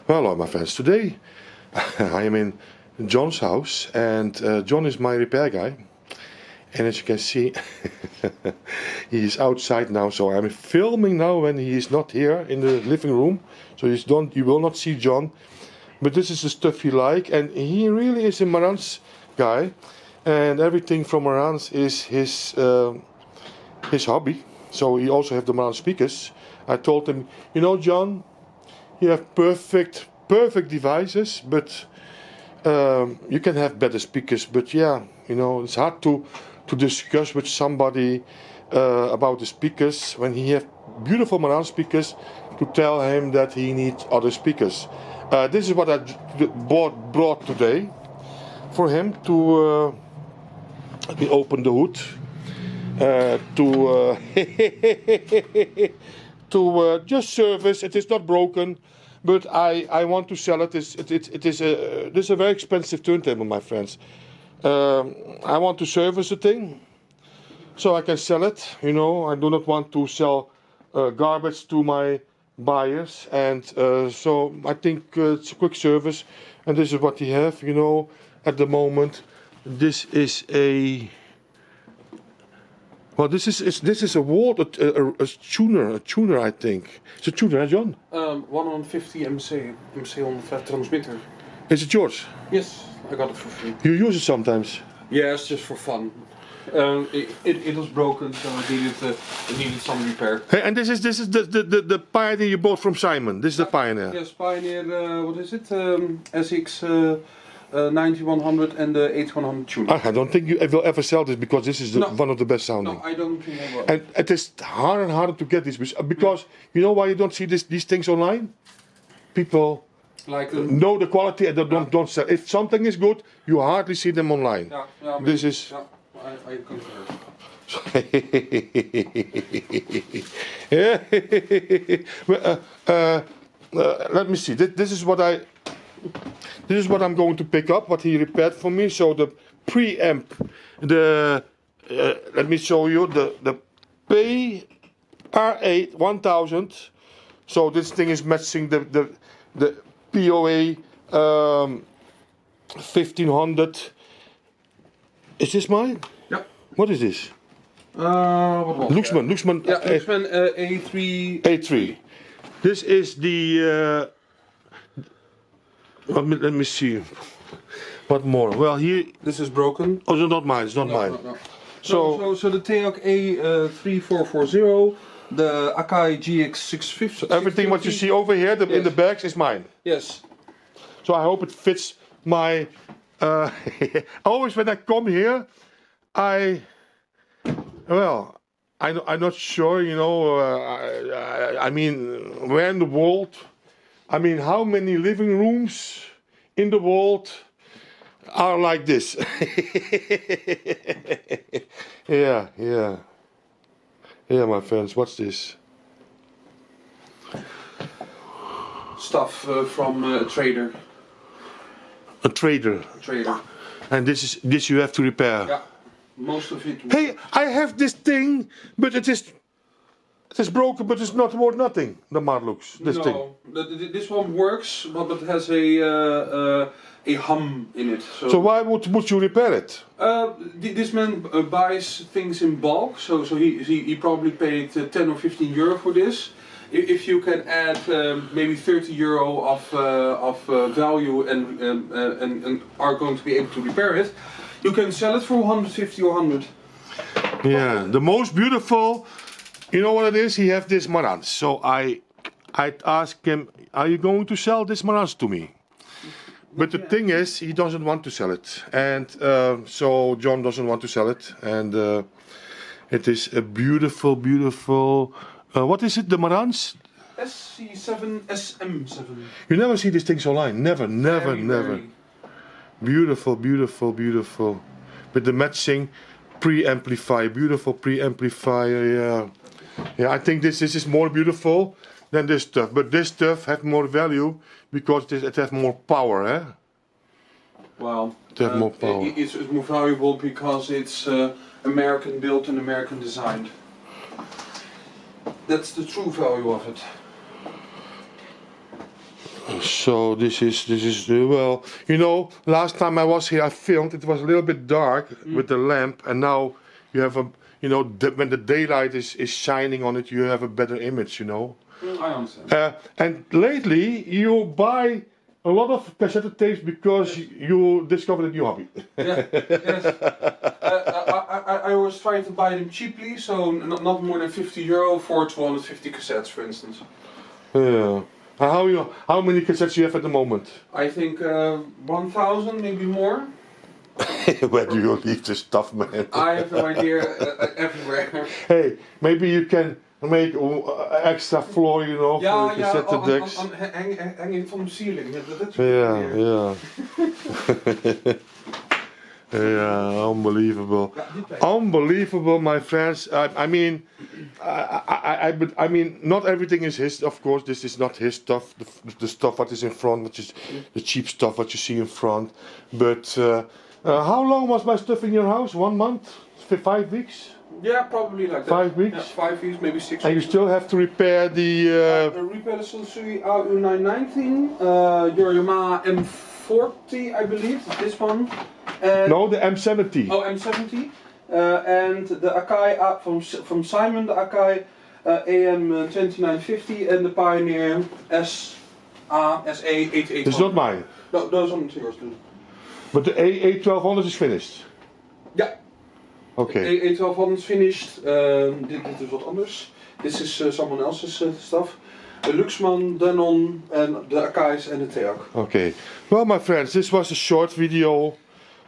Hello, my friends. Today I am in John's house, and John is my repair guy. And as you can see, he is outside now. So I'm filming now when he is not here in the living room. So you will not see John. But this is the stuff he like, and he really is a Marantz guy. And everything from Marantz is his hobby. So he also have the Marantz speakers. I told him, you know, John, you have perfect devices, but you can have better speakers. But yeah, you know, it's hard to discuss with somebody about the speakers when he have beautiful Marantz speakers, to tell him that he needs other speakers. This is what I brought today for him to. Let me open the hood. To just service. It is not broken, but I want to sell it. This is a very expensive turntable, my friends. I want to service the thing, so I can sell it. You know, I do not want to sell garbage to my buyers, and so I think it's a quick service. And this is what we have. You know, at the moment, this is a. Well, this is a wall, a tuner, I think. It's a tuner, huh, John? 150 MC on flat transmitter. Is it yours? Yes, I got it for free. You use it sometimes? Yes, just for fun. It was broken, so it needed some repair. Hey, and this is the Pioneer you bought from Simon. This is the Pioneer. Yes, Pioneer. What is it? SX 9100 and the 8100 tuner. I don't think you will ever sell this, because this is one of the best sounding. No, I don't think I will. And it is harder and harder to get this, because you know why you don't see these things online? People know the quality and they don't sell. If something is good, you hardly see them online. Yeah, this is. Yeah, I concur. Let me see. This is what I'm going to pick up, what he repaired for me. So the preamp, let me show you the PR8 1000. So this thing is matching the POA 1500. Is this mine? Yeah. What is this? What was Luxman. Yeah, Luxman A3. A3. This is the. Let me see. What more? Well, here. This is broken. Oh, it's not mine. It's not mine. No. So the TEOC A3440, the Akai GX650. So everything what you see over here in the bags is mine. Yes. So I hope it fits my. Always when I come here, I'm not sure. You know, I mean, where in the world? I mean, how many living rooms in the world are like this? Yeah, my friends. What's this? Stuff from a trader. A trader. And this you have to repair. Yeah, most of it. Hey, I have this thing, but it is broken, but it's not worth nothing. The Marlux, this thing. This one works, but it has a hum in it. So why would you repair it? This man buys things in bulk, so he probably paid 10 or 15 euro for this. If you can add maybe 30 euro of value and are going to be able to repair it, you can sell it for 150 or 100. Yeah, the most beautiful. You know what it is? He has this Marantz. So I asked him, are you going to sell this Marantz to me? But the thing is, he doesn't want to sell it. And so John doesn't want to sell it. And it is a beautiful. What is it, the Marantz? SC7 SM7. You never see these things online. Never. Very. Beautiful. With the matching preamplifier. Beautiful preamplifier, yeah. I think this is more beautiful than this stuff. But this stuff has more value because it has more power, eh? Well, it has more power. It's more valuable because it's American built and American designed. That's the true value of it. So this is well, you know, last time I was here I filmed, it was a little bit dark with the lamp, and now you have a, you know, when the daylight is shining on it, you have a better image, you know. I understand. And lately you buy a lot of cassette tapes because you discovered a new hobby. Yeah, yes. I was trying to buy them cheaply, so not more than €50 for 250 cassettes, for instance. Yeah. How many cassettes you have at the moment? I think 1,000, maybe more. Where do you leave the stuff, man? I have no idea. Everywhere. Hey, maybe you can make extra floor, you know, for the cassette decks. Hanging from the ceiling. That's Yeah. Yeah, unbelievable, unbelievable, my friends. I mean, I mean, not everything is his. Of course, this is not his stuff. The stuff that is in front, which is the cheap stuff what you see in front. But how long was my stuff in your house? 1 month, 5 weeks? Yeah, probably like that. 5 weeks. Yeah, 5 weeks, maybe 6 weeks. And you still have to repair the. Repair the Suzuki AU919, your Yamaha M40, I believe, this one. No, the M70. Oh, M70. And the Akai from Simon, the Akai AM2950, and the Pioneer SA881. It's not mine. No, those are not yours too. But the A1200 is finished. Ja. Okay. A1200 is finished. Dit is wat anders. This is someone else's stuff. The Luxman, Denon, and the Akai's and the Teak. Okay. Well, my friends, this was a short video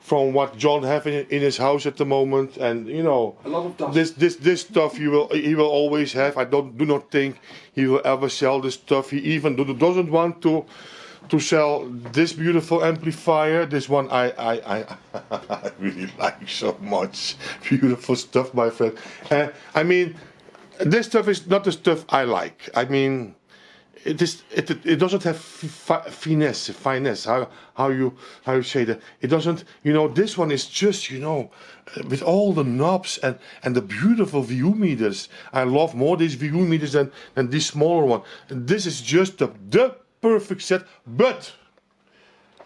from what John have in his house at the moment, and you know, A lot of dust. this stuff he will always have. I do not think he will ever sell this stuff. He even doesn't want to sell this beautiful amplifier. This one I really like so much. Beautiful stuff, my friend. I mean, this stuff is not the stuff I like. I mean, it doesn't have finesse. How you say that? It doesn't. You know, this one is just, you know, with all the knobs and the beautiful VU meters. I love more these VU meters than this smaller one. And this is just the perfect set, but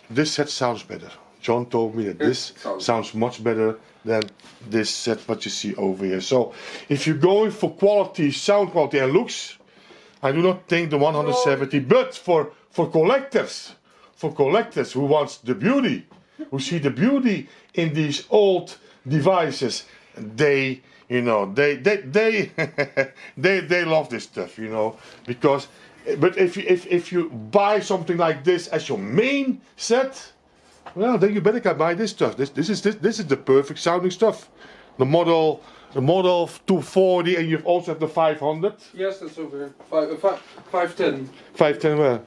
this set sounds better. John told me that this sounds much better than this set what you see over here. So if you're going for quality, sound quality and looks, I do not think the 170, but for collectors who wants the beauty, who see the beauty in these old devices, they, you know, they they love this stuff, you know, because. But if you buy something like this as your main set, well, then you better buy this stuff. This is the perfect sounding stuff. The model 240, and you also have the 500. Yes, that's over here. 510. 510 where?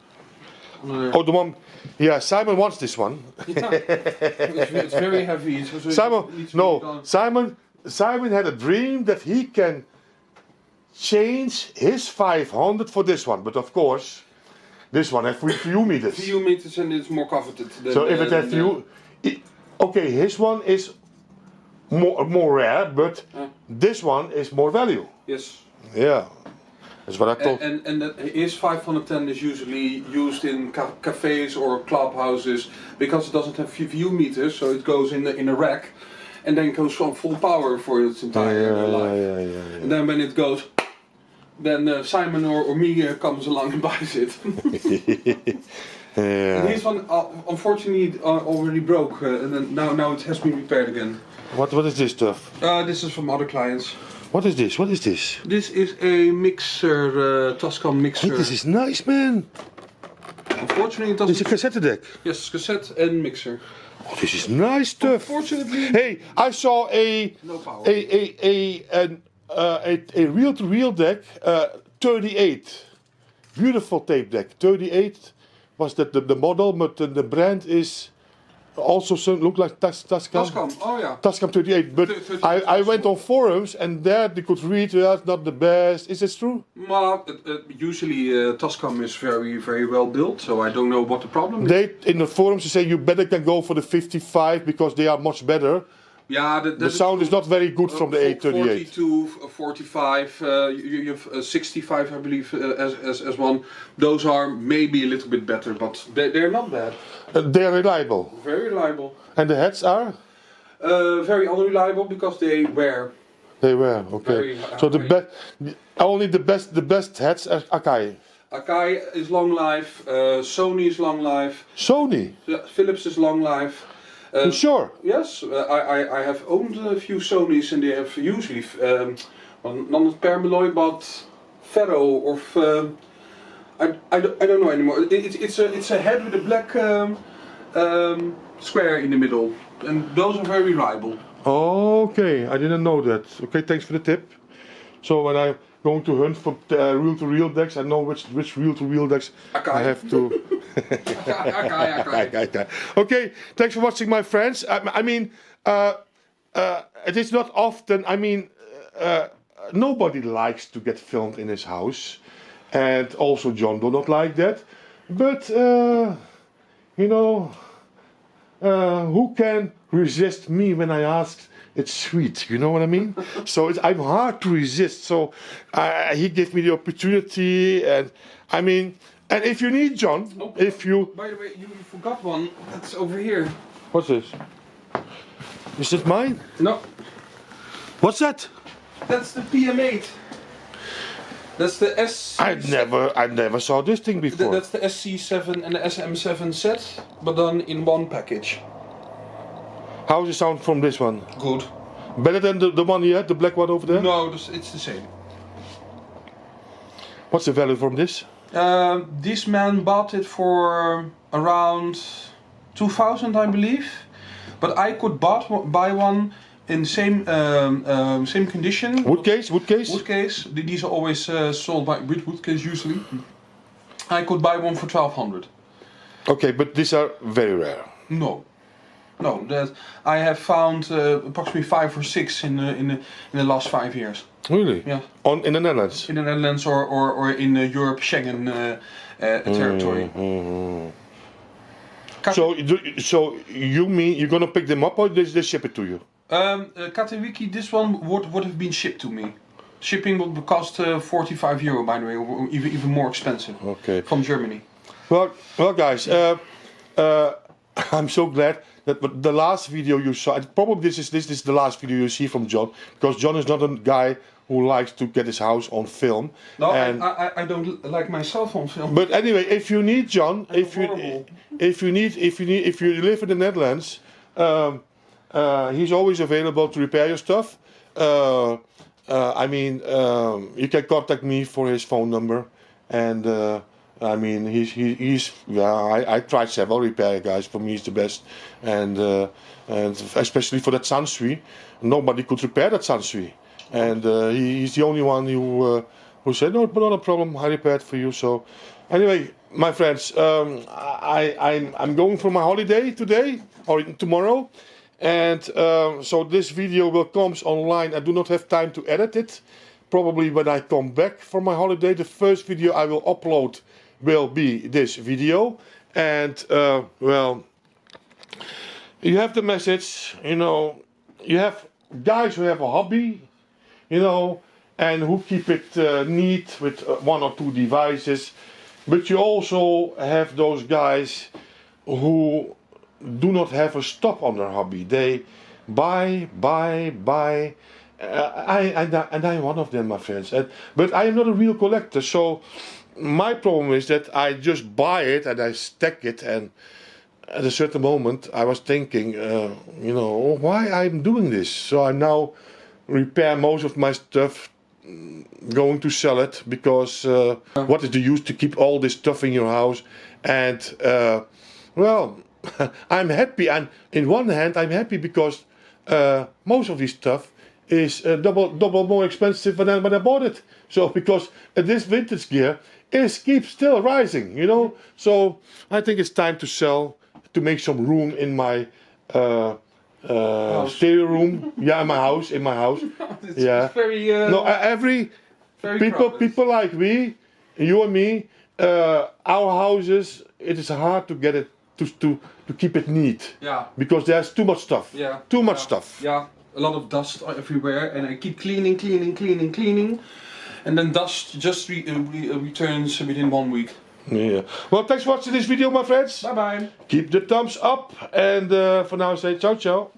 Oh, the one. Yeah, Simon wants this one. Yeah. It's very heavy. Simon had a dream that he can change his 500 for this one, but of course this one has VU meters. VU meters, and it's more coveted. So if it has VU, okay, his one is more rare, but this one is more value. Yes. Yeah, that's what I thought. And his 510 is usually used in cafes or clubhouses because it doesn't have VU meters, so it goes in a rack, and then goes from full power for its entire life. Yeah. And then when it goes, then Simon or me comes along and buys it. And his one unfortunately already broke, and then now it has been repaired again. What is this stuff? This is from other clients. What is this? What is this? This is a mixer, Tascam mixer. Hey, this is nice, man. Unfortunately, it doesn't. It's a cassette deck. Yes, cassette and mixer. Oh, this is nice stuff. Unfortunately. Hey, I saw No power. a reel-to-reel deck, 38. Beautiful tape deck. 38 was that the model, but the brand is also look like Tascam. Tascam, oh yeah. Tascam 38, but I went on forums and there they could read that's not the best. Is this true? Well, usually Tascam is very well built, so I don't know what the problem is. They in the forums they say you better can go for the 55 because they are much better. Yeah, the sound is not very good from the 838. 42, 45, you have 65, I believe, as one. Those are maybe a little bit better, but they're not bad. They're reliable. Very reliable. And the heads are? Very unreliable because they wear. They were, okay. So only the best heads are Akai. Akai is long life, Sony is long life. Sony? Philips is long life. You sure? Yes, I have owned a few Sonys and they have usually, not permalloy but ferro or I don't know anymore. It's a head with a black square in the middle, and those are very reliable. Okay, I didn't know that. Okay, thanks for the tip. So when I'm going to hunt for reel-to-reel decks, I know which reel-to-reel decks I have to. Akai. Okay, thanks for watching, my friends. I mean, it is not often. I mean, nobody likes to get filmed in his house, and also John do not like that. But you know, who can resist me when I ask? It's sweet, you know what I mean? So I'm hard to resist. So he gave me the opportunity, and I mean, and if you need John, if you. By the way, you forgot one. That's over here. What's this? Is it mine? No. What's that? That's the PM8. That's the S. I never saw this thing before. That's the SC7 and the SM7 set, but done in one package. How's the sound from this one? Good. Better than the one you had, the black one over there? No, it's the same. What's the value from this? This man bought it for around 2,000, I believe. But I could buy one in same condition. Wood case? Wood case. These are always sold by wood case usually. I could buy one for 1,200. Okay, but these are very rare. No, that I have found approximately 5 or 6 in the last 5 years. Really? Yeah. In the Netherlands? In the Netherlands or in Europe, Schengen territory. So you mean you're gonna pick them up or they ship it to you? Katowiki, this one would have been shipped to me. Shipping would cost €45, by the way, or even more expensive. Okay. From Germany. Well, guys, I'm so glad that the last video you saw, probably this is the last video you see from John, because John is not a guy who likes to get his house on film. No, I don't like myself on film. But anyway, if you need John, if you live in the Netherlands, he's always available to repair your stuff. I mean, you can contact me for his phone number, and I mean, I tried several repair guys. For me, he's the best, and especially for that Sansui, nobody could repair that Sansui, and he's the only one who said no, not a problem. I repaired for you. So, anyway, my friends, I'm going for my holiday today or tomorrow, and so this video will come online. I do not have time to edit it. Probably when I come back from my holiday, the first video I will upload will be this video, and well, you have the message, you know, you have guys who have a hobby, you know, and who keep it neat with 1 or 2 devices, but you also have those guys who do not have a stop on their hobby. They buy, and I'm one of them, my friends, but I am not a real collector, so my problem is that I just buy it and I stack it, and at a certain moment I was thinking, you know, why I'm doing this. So I'm now repair most of my stuff, going to sell it, because what is the use to keep all this stuff in your house? And well, I'm happy, and in one hand I'm happy because most of this stuff is double more expensive than when I bought it. So because this vintage gear keeps still rising, you know. So I think it's time to sell, to make some room in my stereo room. Yeah, in my house. Yeah. Very, no, every people like we, you and me, our houses. It is hard to get it to keep it neat. Yeah. Because there's too much stuff. Yeah. Too much stuff. Yeah. A lot of dust everywhere, and I keep cleaning, and then dust just returns within 1 week. Yeah. Well, thanks for watching this video, my friends. Bye bye. Keep the thumbs up, and for now, say ciao ciao.